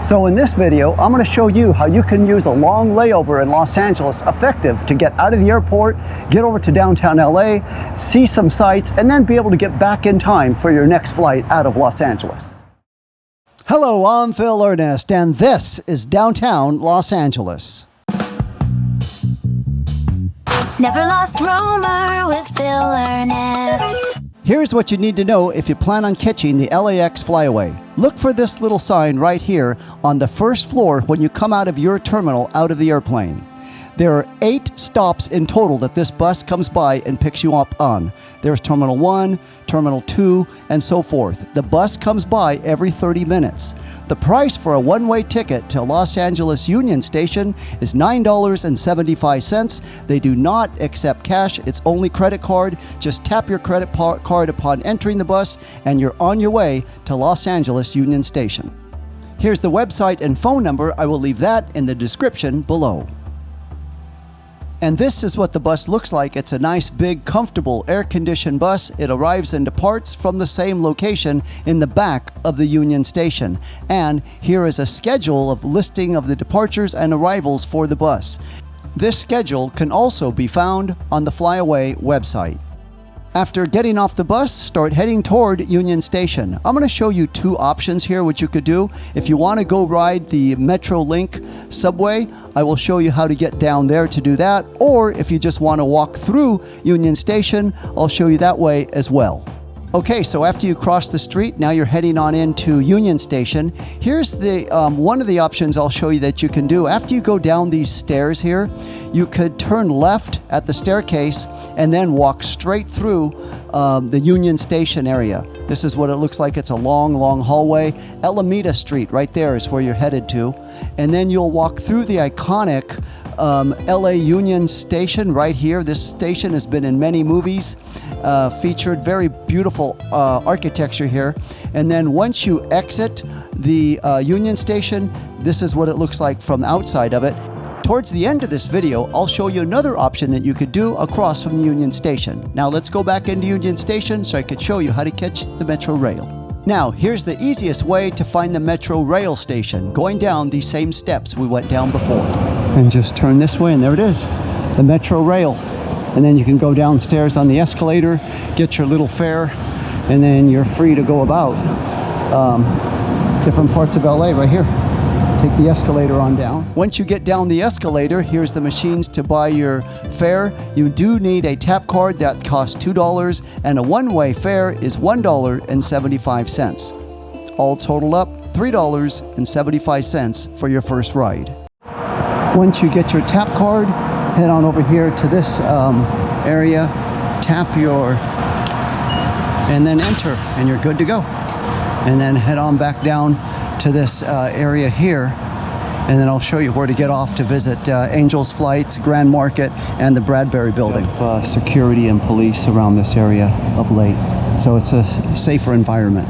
So in this video, I'm going to show you how you can use a long layover in Los Angeles effective to get out of the airport, get over to downtown LA, see some sights, and then be able to get back in time for your next flight out of Los Angeles. Hello, I'm Phil Ernest, and this is downtown Los Angeles. Never lost Romer with Phil Ernest. Here's what you need to know if you plan on catching the LAX Flyaway. Look for this little sign right here on the first floor when you come out of your terminal out of the airplane. There are 8 stops in total that this bus comes by and picks you up on. There's Terminal 1, Terminal 2, and so forth. The bus comes by every 30 minutes. The price for a one-way ticket to Los Angeles Union Station is $9.75. They do not accept cash. It's only credit card. Just tap your credit card upon entering the bus and you're on your way to Los Angeles Union Station. Here's the website and phone number. I will leave that in the description below. And this is what the bus looks like. It's a nice, big, comfortable, air-conditioned bus. It arrives and departs from the same location in the back of the Union Station. And here is a schedule of listing of the departures and arrivals for the bus. This schedule can also be found on the Flyaway website. After getting off the bus, start heading toward Union Station. I'm going to show you 2 options here what you could do. If you want to go ride the Metrolink subway, I will show you how to get down there to do that. Or if you just want to walk through Union Station, I'll show you that way as well. Okay, so after you cross the street, now you're heading on into Union Station. Here's the one of the options I'll show you that you can do. After you go down these stairs here, you could turn left at the staircase and then walk straight through the Union Station area. This is what it looks like. It's a long, long hallway. Alameda Street right there is where you're headed to. And then you'll walk through the iconic LA Union Station right here. This station has been in many movies, featured very beautiful architecture here. And then once you exit the Union Station, this is what it looks like from outside of it. Towards the end of this video, I'll show you another option that you could do across from the Union Station. Now let's go back into Union Station so I could show you how to catch the Metro Rail. Now, here's the easiest way to find the Metro Rail station, going down these same steps we went down before. And just turn this way and there it is, the Metro Rail. And then you can go downstairs on the escalator, get your little fare, and then you're free to go about different parts of LA right here. Take the escalator on down. Once you get down the escalator, here's the machines to buy your fare. You do need a tap card that costs $2, and a one-way fare is $1.75. All total up, $3.75 for your first ride. Once you get your tap card, head on over here to this area, tap and then enter, and you're good to go. And then head on back down to this area here, and then I'll show you where to get off to visit Angels Flights, Grand Market, and the Bradbury Building. Security and police around this area of late, so it's a safer environment.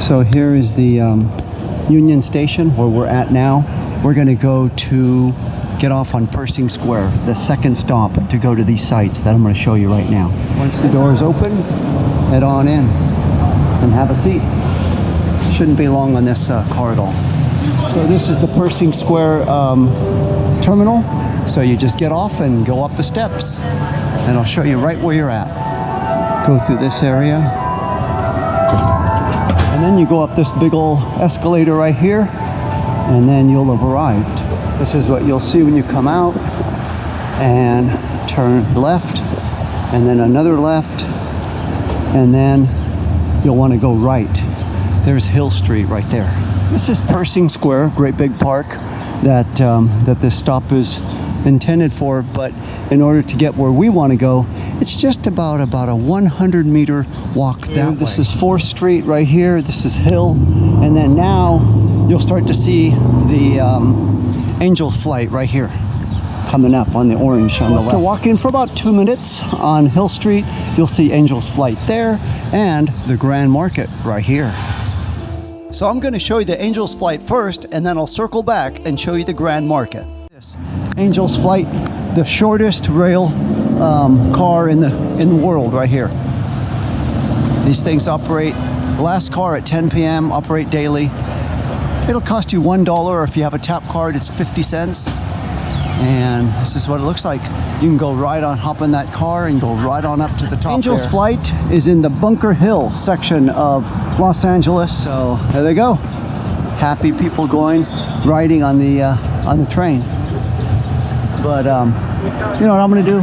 So here is the Union Station where we're at now. We're going to go to get off on Pershing Square, the second stop to go to these sites that I'm going to show you right now. Once the doors open, head on in and have a seat. Shouldn't be long on this car at all. So this is the Pershing Square terminal. So you just get off and go up the steps, and I'll show you right where you're at. Go through this area, and then you go up this big old escalator right here, and then you'll have arrived. This is what you'll see when you come out, and turn left, and then another left, and then you'll want to go right. There's Hill Street right there. This is Pershing Square, great big park that this stop is intended for, but in order to get where we want to go, it's just about a 100-meter walk that way. This is 4th Street right here. This is Hill, and then now you'll start to see the Angels Flight right here coming up on the orange on the left. After walking for about 2 minutes on Hill Street, you'll see Angels Flight there and the Grand Market right here. So I'm going to show you the Angels Flight first, and then I'll circle back and show you the Grand Market. This Angels Flight, the shortest rail car in the world right here. These things operate Last car at 10 p.m., operate daily. It'll cost you $1, or if you have a tap card, it's 50 cents. And this is what it looks like. You can go right on, hop in that car and go right on up to the top. Angel's Flight is in the Bunker Hill section of Los Angeles. So there they go. Happy people riding on the train. But you know what I'm gonna do?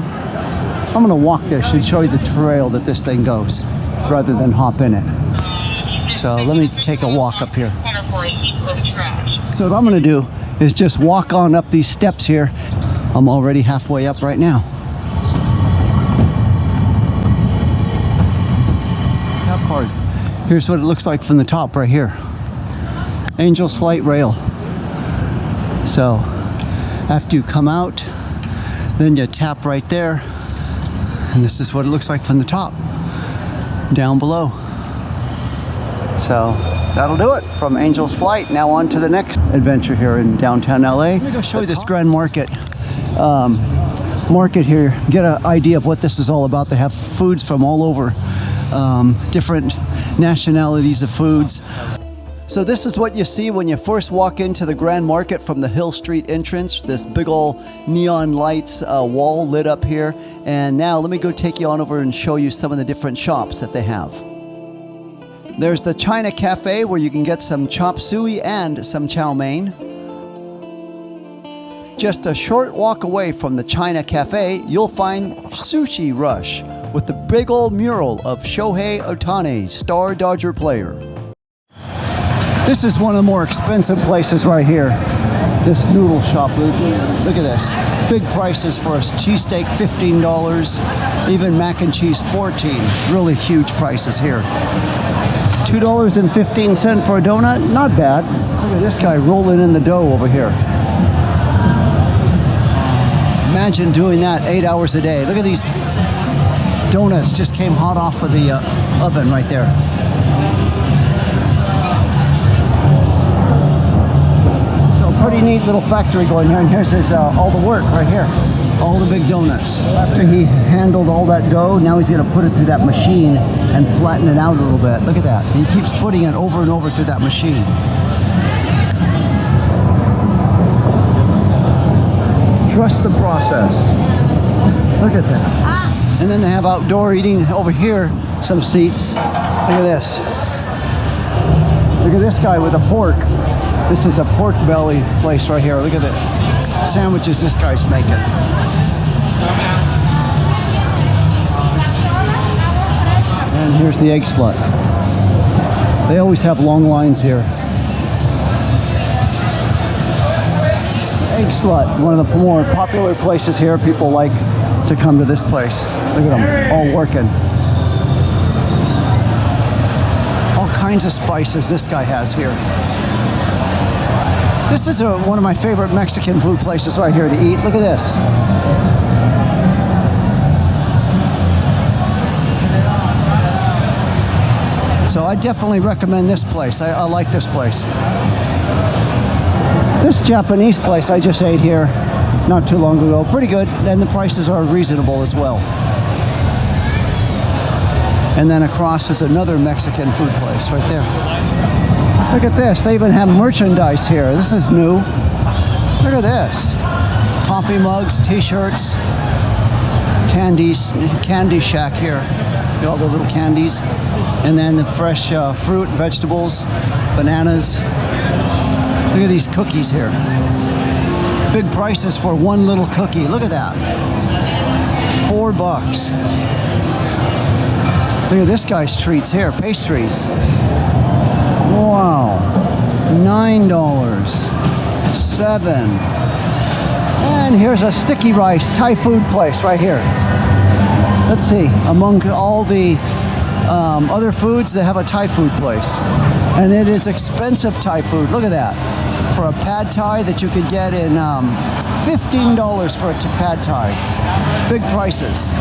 I'm gonna walk this and show you the trail that this thing goes, rather than hop in it. So let me take a walk up here. So what I'm gonna do is just walk on up these steps here. I'm already halfway up right now. Tap card. Here's what it looks like from the top right here. Angel's Flight rail. So after you come out, then you tap right there, and this is what it looks like from the top down below. So that'll do it from Angel's Flight. Now on to the next adventure here in downtown LA. Let me go show you this Grand Market. Market here, get an idea of what this is all about. They have foods from all over, different nationalities of foods. So this is what you see when you first walk into the Grand Market from the Hill Street entrance. This big old neon lights wall lit up here. And now let me go take you on over and show you some of the different shops that they have. There's the China Cafe, where you can get some chop suey and some chow mein. Just a short walk away from the China Cafe, you'll find Sushi Rush with the big old mural of Shohei Ohtani, star Dodger player. This is one of the more expensive places right here. This noodle shop, look at this. Big prices for a cheesesteak, $15. Even mac and cheese, $14. Really huge prices here. $2.15 for a donut, not bad. Look at this guy rolling in the dough over here. Imagine doing that 8 hours a day. Look at these donuts, just came hot off of the oven right there. Pretty neat little factory going here, and here's his all the work right here, all the big donuts. After he handled all that dough, now he's going to put it through that machine and flatten it out a little bit. Look at that. He keeps putting it over and over through that machine. Trust the process. Look at that. And then they have outdoor eating over here, some seats. Look at this. Look at this guy with a pork. This is a pork belly place right here. Look at the sandwiches this guy's making. And here's the egg slut. They always have long lines here. Egg slut, one of the more popular places here. People like to come to this place. Look at them, all working. All kinds of spices this guy has here. This is one of my favorite Mexican food places right here to eat. Look at this. So I definitely recommend this place. I like this place. This Japanese place I just ate here not too long ago. Pretty good, and the prices are reasonable as well. And then across is another Mexican food place right there. Look at this, they even have merchandise here. This is new. Look at this. Coffee mugs, t-shirts, candies, candy shack here. Got all the little candies. And then the fresh fruit, vegetables, bananas. Look at these cookies here. Big prices for one little cookie. Look at that. $4. Look at this guy's treats here, pastries. Wow, $9, $7. And here's a sticky rice Thai food place right here. Let's see, among all the other foods, they have a Thai food place. And it is expensive Thai food, look at that. For a pad Thai that you could get in $15 for a pad Thai. Big prices.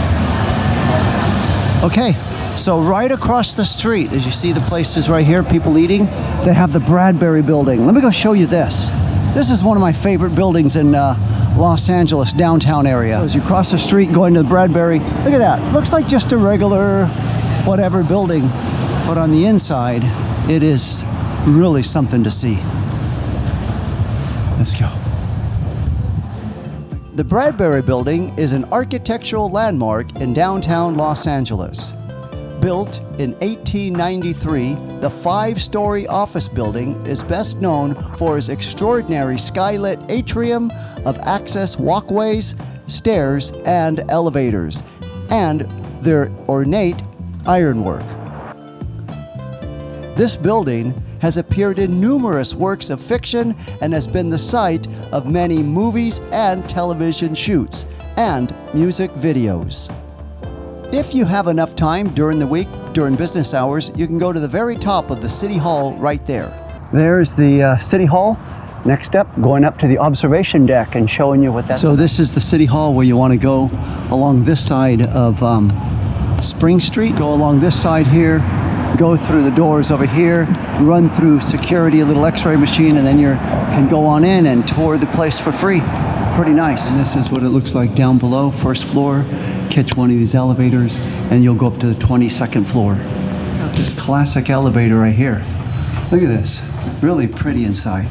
Okay. So right across the street, as you see the places right here, people eating, they have the Bradbury building. Let me go show you this. This is one of my favorite buildings in Los Angeles, downtown area. As you cross the street going to the Bradbury, look at that. Looks like just a regular whatever building. but on the inside, it is really something to see. Let's go. The Bradbury Building is an architectural landmark in downtown Los Angeles. Built in 1893, the 5-story office building is best known for its extraordinary skylit atrium of access walkways, stairs, and elevators, and their ornate ironwork. This building has appeared in numerous works of fiction and has been the site of many movies and television shoots and music videos. If you have enough time during the week, during business hours, you can go to the very top of the City Hall right there. There's the City Hall. Next step, going up to the observation deck and showing you what that's So about. this is the City Hall where you want to go along this side of Spring Street. Go along this side here, go through the doors over here, run through security, a little x-ray machine, and then you can go on in and tour the place for free. Pretty nice. And this is what it looks like down below, first floor. Catch one of these elevators and you'll go up to the 22nd floor. Got this classic elevator right here. Look at this, really pretty inside.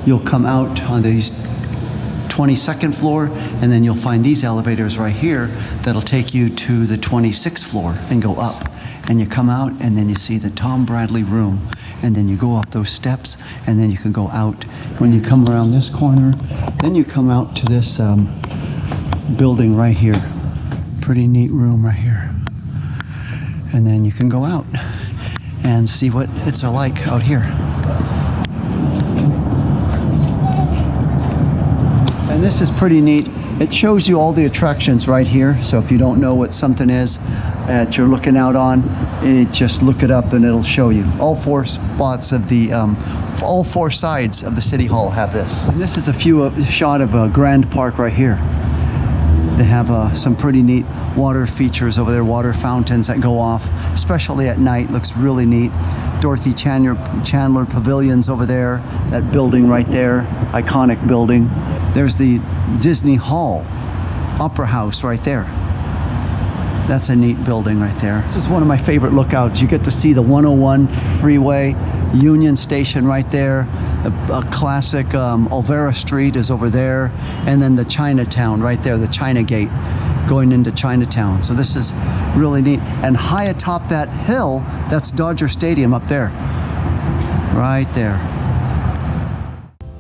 You'll come out on these 22nd floor, and then you'll find these elevators right here that'll take you to the 26th floor and go up. And you come out, and then you see the Tom Bradley room, and then you go up those steps, and then you can go out. When you come around this corner, then you come out to this building right here. Pretty neat room right here. And then you can go out and see what it's like out here. And this is pretty neat. It shows you all the attractions right here. So if you don't know what something is that you're looking out on, just look it up and it'll show you. All 4 spots of the, all 4 sides of the City Hall have this. And this is a shot of a Grand Park right here. They have some pretty neat water features over there, water fountains that go off, especially at night. Looks really neat. Dorothy Chandler Pavilions over there, that building right there, iconic building. There's the Disney Hall, Opera House right there. That's a neat building right there. This is one of my favorite lookouts. You get to see the 101 freeway, Union Station right there. A classic Olvera Street is over there. And then the Chinatown right there, the China Gate going into Chinatown. So this is really neat. And high atop that hill, that's Dodger Stadium up there. Right there.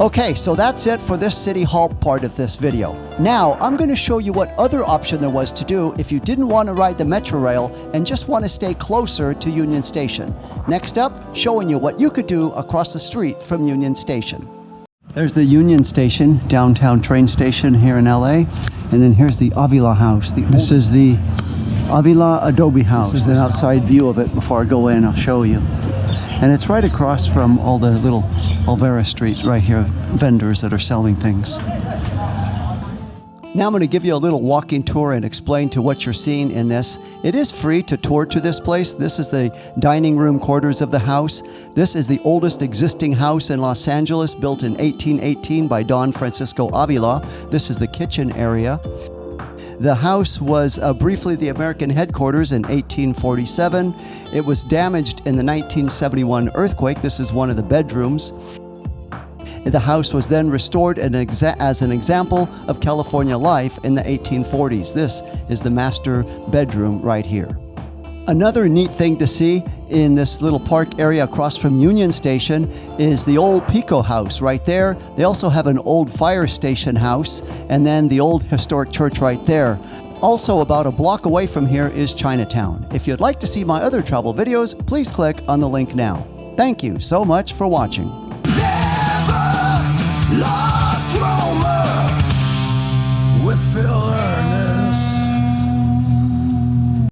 Okay, so that's it for this City Hall part of this video. Now, I'm going to show you what other option there was to do if you didn't want to ride the Metro Rail and just want to stay closer to Union Station. Next up, showing you what you could do across the street from Union Station. There's the Union Station, downtown train station here in LA. And then here's the Avila House. This is the Avila Adobe House. This is the outside view of it. Before I go in, I'll show you. And it's right across from all the little Olvera Street right here, vendors that are selling things. Now I'm going to give you a little walking tour and explain to what you're seeing in this. It is free to tour to this place. This is the dining room quarters of the house. This is the oldest existing house in Los Angeles, built in 1818 by Don Francisco Avila. This is the kitchen area. The house was briefly the American headquarters in 1847. It was damaged in the 1971 earthquake. This is one of the bedrooms. The house was then restored as an example of California life in the 1840s. This is the master bedroom right here. Another neat thing to see in this little park area across from Union Station is the old Pico House right there. They also have an old fire station house and then the old historic church right there. Also about a block away from here is Chinatown. If you'd like to see my other travel videos, please click on the link now. Thank you so much for watching. Never lost roamer with filler.